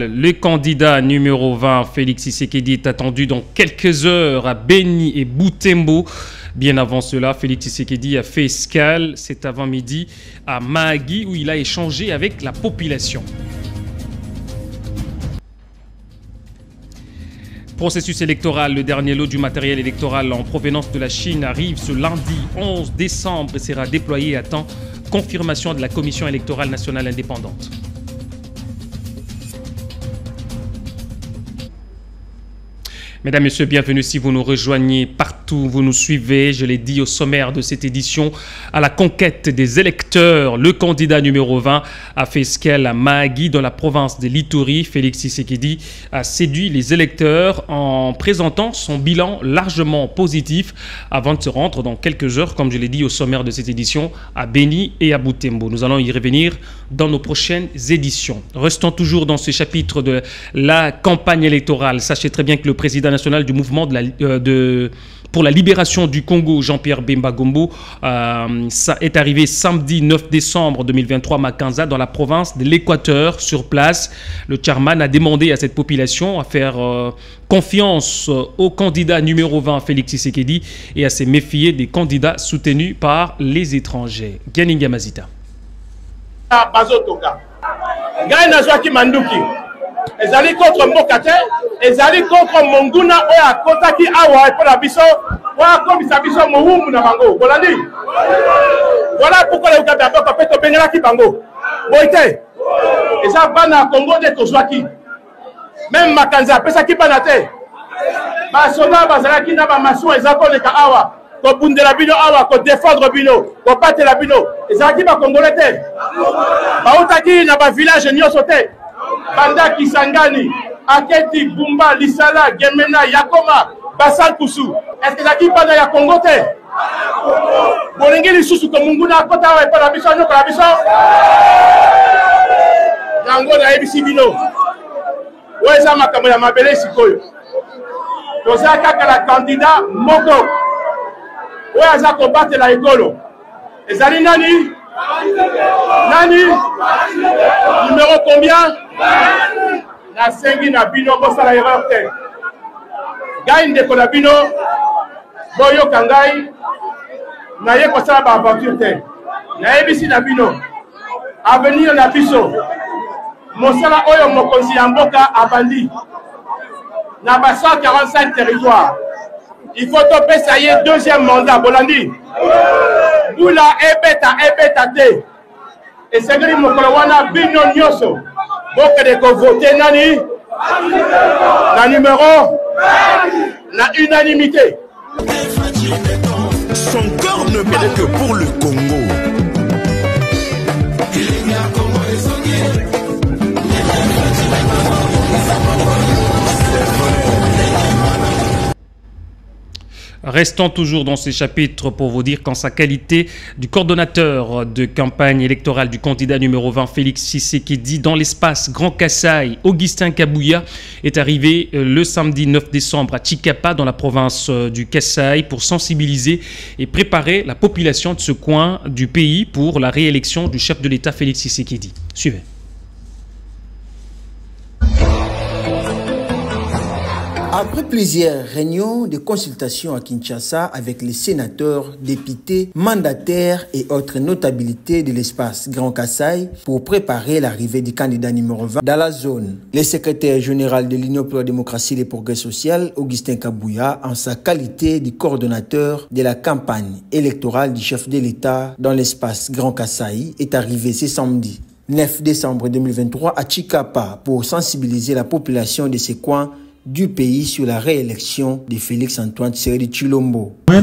Le candidat numéro 20, Félix Tshisekedi, est attendu dans quelques heures à Beni et Butembo. Bien avant cela, Félix Tshisekedi a fait escale cet avant-midi à Mahagi où il a échangé avec la population. Processus électoral, le dernier lot du matériel électoral en provenance de la Chine arrive ce lundi 11 décembre et sera déployé à temps. Confirmation de la Commission électorale nationale indépendante. Mesdames, Messieurs, bienvenue si vous nous rejoignez partout, vous nous suivez. Je l'ai dit au sommaire de cette édition, à la conquête des électeurs, le candidat numéro 20 a fait escale à Mahagi dans la province de l'Ituri. Félix Tshisekedi a séduit les électeurs en présentant son bilan largement positif avant de se rendre dans quelques heures, comme je l'ai dit au sommaire de cette édition, à Beni et à Butembo. Nous allons y revenir dans nos prochaines éditions. Restons toujours dans ce chapitre de la campagne électorale. Sachez très bien que le président national du mouvement pour la libération du Congo, Jean-Pierre Bemba Gombo, est arrivé samedi 9 décembre 2023 à Makanza, dans la province de l'Équateur. Sur place, le chairman a demandé à cette population à faire confiance au candidat numéro 20, Félix Tshisekedi, et à se méfier des candidats soutenus par les étrangers. Ganinga Mazita. Ezali contre Mbokate, ezali contre Monguna oya kotaki awa pour la biso, oya komisa biso mohumu na bango. Bolandi. Voilà pourquoi le Uganda a fait to bengela ki bango. Boite. Eza bana Congo de tozwaki. Même Makanza pesa ki bana te. Ba soda bazala ki na ba masu eza ko leka awa. Ko bundela bino awa, ko défendre bino, ko batela bino. Eza ki ba Congolais te. Ba utaki na ba village nyoso te. Banda Kisangani, Aketi, Bumba, Lisala, Gemena, Yakoma, Basal Kusu. Est-ce que ça qui parle de Congo? Bolingi lisusu ko munguna kota wa pa la biso nyoko la biso. Yango na ebisi bino. Weza makambo ya mabele sikoyo. Toza kaka la candidat moko. Weza ko battre la ekolo. Ezali nani? Nani? Numéro combien? Na sengi na bino bosala erreur te. Gai ndeko na bino boyo kangai na ye kosala ba aventure te. Na ebisi na bino avenir na biso mosala oyo mokonzi ya mboka abandi na ba 145 territoires. Il faut topesa ye deuxième mandat bolandi. Bula ebeta te. Et c'est que mokolo wana bino nyoso. Boke de ko voter nani? La numéro? La unanimité. Son cœur ne bat que pour le Congo. Restons toujours dans ces chapitres pour vous dire qu'en sa qualité du coordonnateur de campagne électorale du candidat numéro 20, Félix Tshisekedi, dans l'espace Grand Kasaï, Augustin Kabouya est arrivé le samedi 9 décembre à Chikapa, dans la province du Kasaï, pour sensibiliser et préparer la population de ce coin du pays pour la réélection du chef de l'État, Félix Tshisekedi. Suivez. Après plusieurs réunions de consultation à Kinshasa avec les sénateurs, députés, mandataires et autres notabilités de l'espace Grand Kasaï pour préparer l'arrivée du candidat numéro 20 dans la zone, le secrétaire général de l'Union pour la démocratie et le progrès social, Augustin Kabouya, en sa qualité de coordonnateur de la campagne électorale du chef de l'État dans l'espace Grand Kasaï, est arrivé ce samedi 9 décembre 2023 à Chikapa pour sensibiliser la population de ces coins du pays sur la réélection de Félix-Antoine Tshisekedi Tshilombo. Qu'il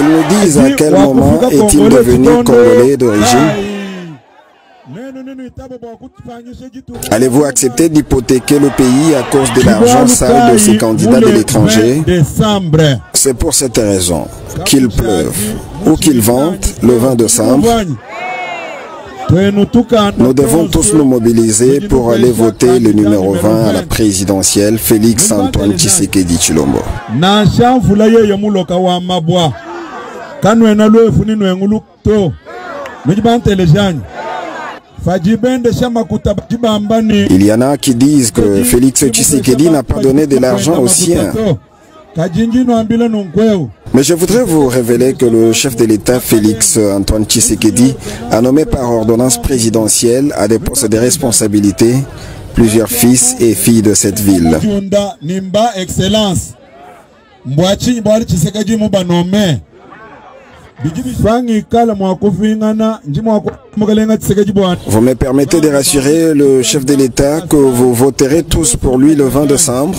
nous dise à quel moment est-il devenu congolais d'origine. Allez-vous accepter d'hypothéquer le pays à cause de l'argent sale de ces candidats de l'étranger? C'est pour cette raison qu'il pleuve ou qu'il vente le 20 décembre. Nous devons tous nous mobiliser pour aller voter le numéro 20 à la présidentielle, Félix-Antoine Tshisekedi Tshilombo. Il y en a qui disent que Félix Tshisekedi n'a pas donné de l'argent aux siens. Mais je voudrais vous révéler que le chef de l'État, Félix Antoine Tshisekedi, a nommé par ordonnance présidentielle à des postes de responsabilité plusieurs fils et filles de cette ville. Vous me permettez de rassurer le chef de l'État que vous voterez tous pour lui le 20 décembre?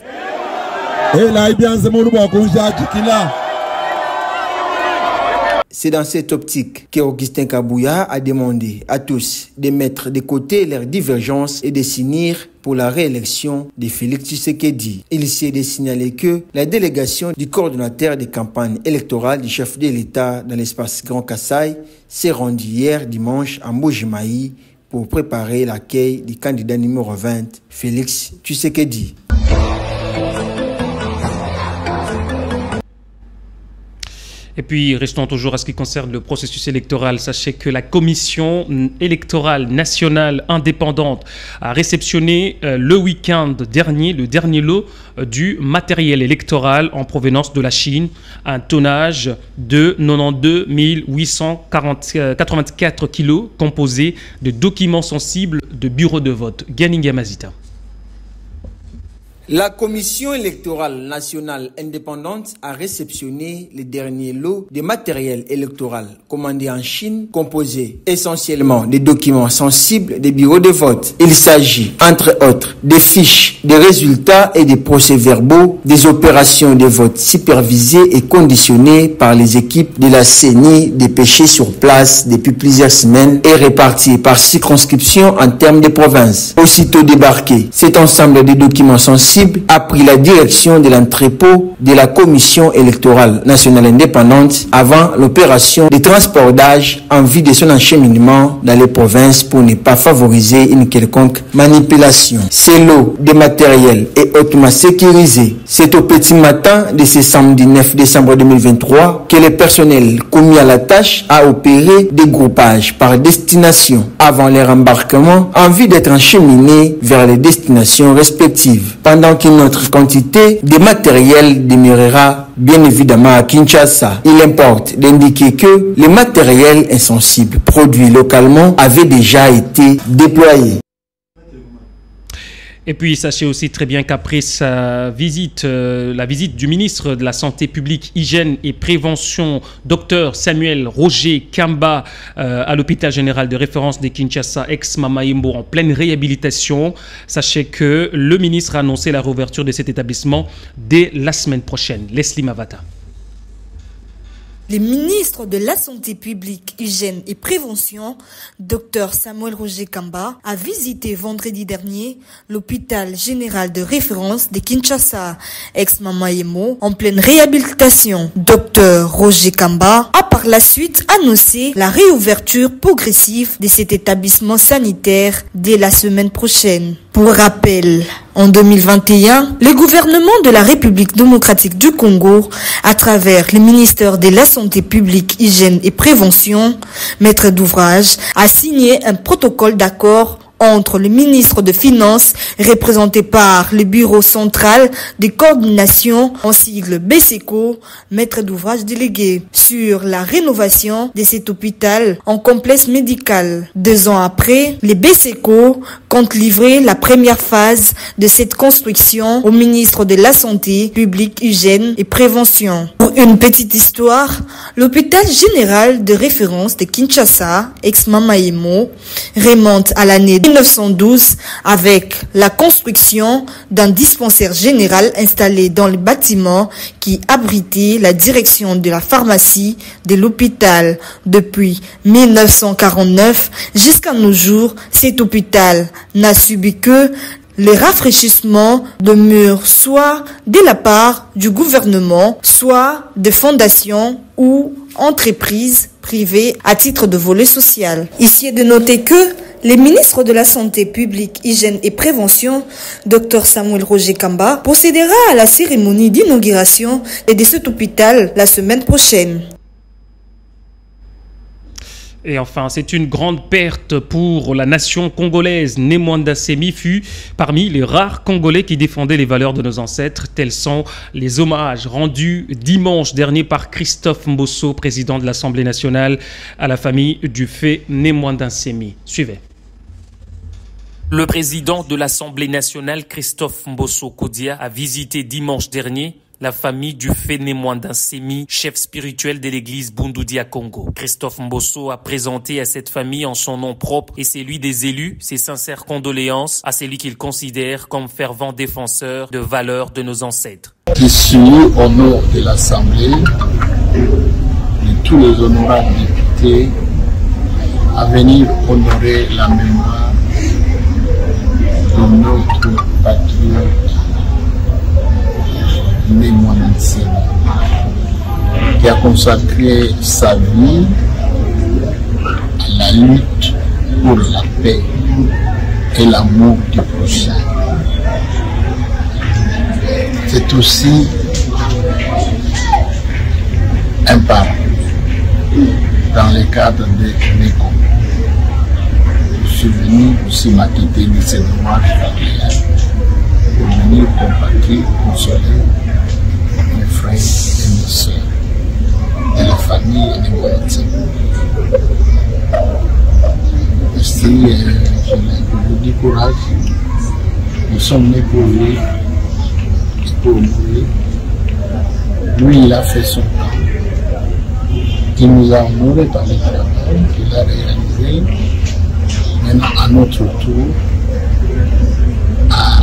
C'est dans cette optique qu'Augustin Kabouya a demandé à tous de mettre de côté leurs divergences et de s'unir pour la réélection de Félix Tshisekedi. Il s'est de signaler que la délégation du coordonnateur des campagnes électorales du chef de l'État dans l'espace Grand Kassai s'est rendue hier dimanche à Mbuji-Mayi pour préparer l'accueil du candidat numéro 20, Félix Tshisekedi. Et puis, restons toujours à ce qui concerne le processus électoral. Sachez que la Commission électorale nationale indépendante a réceptionné le week-end dernier, le dernier lot du matériel électoral en provenance de la Chine, un tonnage de 92 884 kilos composé de documents sensibles de bureaux de vote. Ganinga Mazita. La Commission électorale nationale indépendante a réceptionné les derniers lots de matériel électoral commandé en Chine, composé essentiellement des documents sensibles des bureaux de vote. Il s'agit, entre autres, des fiches, des résultats et des procès-verbaux des opérations de vote supervisées et conditionnées par les équipes de la CENI dépêchées sur place depuis plusieurs semaines et réparties par circonscription en termes de province. Aussitôt débarqué, cet ensemble de documents sensibles a pris la direction de l'entrepôt de la Commission électorale nationale indépendante avant l'opération de transport d'âge en vue de son acheminement dans les provinces pour ne pas favoriser une quelconque manipulation. Ces lots de matériel est hautement sécurisé. C'est au petit matin de ce samedi 9 décembre 2023 que le personnel commis à la tâche a opéré des groupages par destination avant leur embarquement en vue d'être acheminés vers les destinations respectives. Pendant qu'une autre quantité de matériel demeurera bien évidemment à Kinshasa. Il importe d'indiquer que le matériel insensible produit localement avait déjà été déployé. Et puis, sachez aussi très bien qu'après sa visite, la visite du ministre de la Santé publique, Hygiène et Prévention, Dr Samuel Roger Kamba, à l'hôpital général de référence de Kinshasa, ex-Mama-Yembo, en pleine réhabilitation, sachez que le ministre a annoncé la réouverture de cet établissement dès la semaine prochaine. Leslie Mavata. Le ministre de la Santé publique, Hygiène et Prévention, Dr Samuel Roger Kamba, a visité vendredi dernier l'hôpital général de référence de Kinshasa, ex-Mama-Yembo, en pleine réhabilitation. Dr Roger Kamba a par la suite annoncé la réouverture progressive de cet établissement sanitaire dès la semaine prochaine. Pour rappel, en 2021, le gouvernement de la République démocratique du Congo, à travers le ministère de la Santé publique, Hygiène et Prévention, maître d'ouvrage, a signé un protocole d'accord entre le ministre de Finances, représenté par le Bureau central de coordination, en sigle BCECO, maître d'ouvrage délégué, sur la rénovation de cet hôpital en complexe médical. 2 ans après, le BCECO compte livrer la première phase de cette construction au ministre de la Santé publique, Hygiène et Prévention. Pour une petite histoire, l'hôpital général de référence de Kinshasa, ex-Mama-Yembo, remonte à l'année 1912 avec la construction d'un dispensaire général installé dans le bâtiment qui abritait la direction de la pharmacie de l'hôpital. Depuis 1949 jusqu'à nos jours, cet hôpital n'a subi que les rafraîchissements de murs, soit de la part du gouvernement, soit de fondations ou entreprises privées à titre de volet social. Ici est de noter que le ministre de la Santé publique, Hygiène et Prévention, Dr Samuel Roger Kamba, procédera à la cérémonie d'inauguration de cet hôpital la semaine prochaine. Et enfin, c'est une grande perte pour la nation congolaise. Nemwanda Semi fut parmi les rares Congolais qui défendaient les valeurs de nos ancêtres. Tels sont les hommages rendus dimanche dernier par Christophe Mbosso, président de l'Assemblée nationale, à la famille du fait Nemwanda Semi. Suivez. Le président de l'Assemblée nationale, Christophe Mbosso Kodia, a visité dimanche dernier la famille du fait Nemwanda Semi, chef spirituel de l'église Bundu à Congo. Christophe Mbosso a présenté à cette famille en son nom propre et celui des élus ses sincères condoléances à celui qu'il considère comme fervent défenseur de valeurs de nos ancêtres. Ici, au nom de l'Assemblée, de tous les honorables députés, à venir honorer la mémoire de notre patriote Nemwanda Semi, qui a consacré sa vie à la lutte pour la paix et l'amour du prochain. C'est aussi un parent dans le cadre de l'ECO. Je suis venu aussi m'acquitter de ces devoirs familiales pour venir compatir, consoler mes frères et mes soeurs et la famille de Nemwanda Semi. Merci, je vous dis courage. Nous sommes nés pour vivre et pour mourir. Lui, il a fait son temps. Il nous a honorés par le travail qu'il a réalisé. Maintenant, à notre tour, à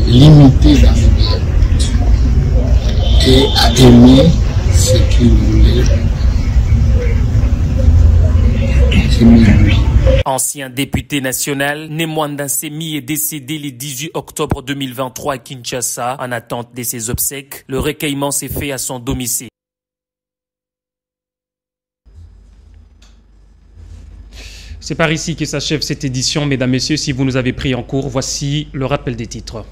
limiter dans le bien et à aimer ce qu'il voulait aimer lui. Ancien député national, Nemwanda Semi est décédé le 18 octobre 2023 à Kinshasa en attente de ses obsèques. Le recueillement s'est fait à son domicile. C'est par ici que s'achève cette édition, mesdames, messieurs. Si vous nous avez pris en cours, voici le rappel des titres.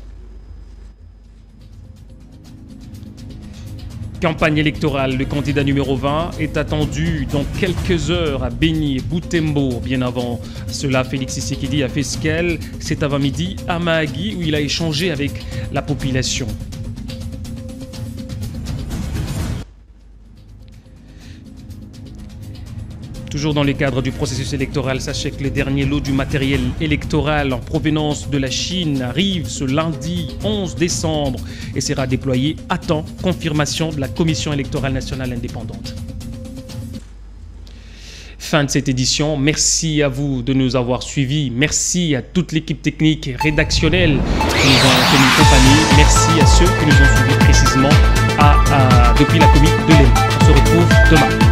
Campagne électorale, le candidat numéro 20 est attendu dans quelques heures à Beni et Butembo. Bien avant cela, Félix Tshisekedi a fait escale cet avant-midi à Mahagi où il a échangé avec la population. Toujours dans le cadre du processus électoral, sachez que les derniers lots du matériel électoral en provenance de la Chine arrivent ce lundi 11 décembre et sera déployé à temps. Confirmation de la Commission électorale nationale indépendante. Fin de cette édition. Merci à vous de nous avoir suivis. Merci à toute l'équipe technique et rédactionnelle qui nous ont tenu compagnie. Merci à ceux qui nous ont suivis précisément depuis la commune de l'Aisne. On se retrouve demain.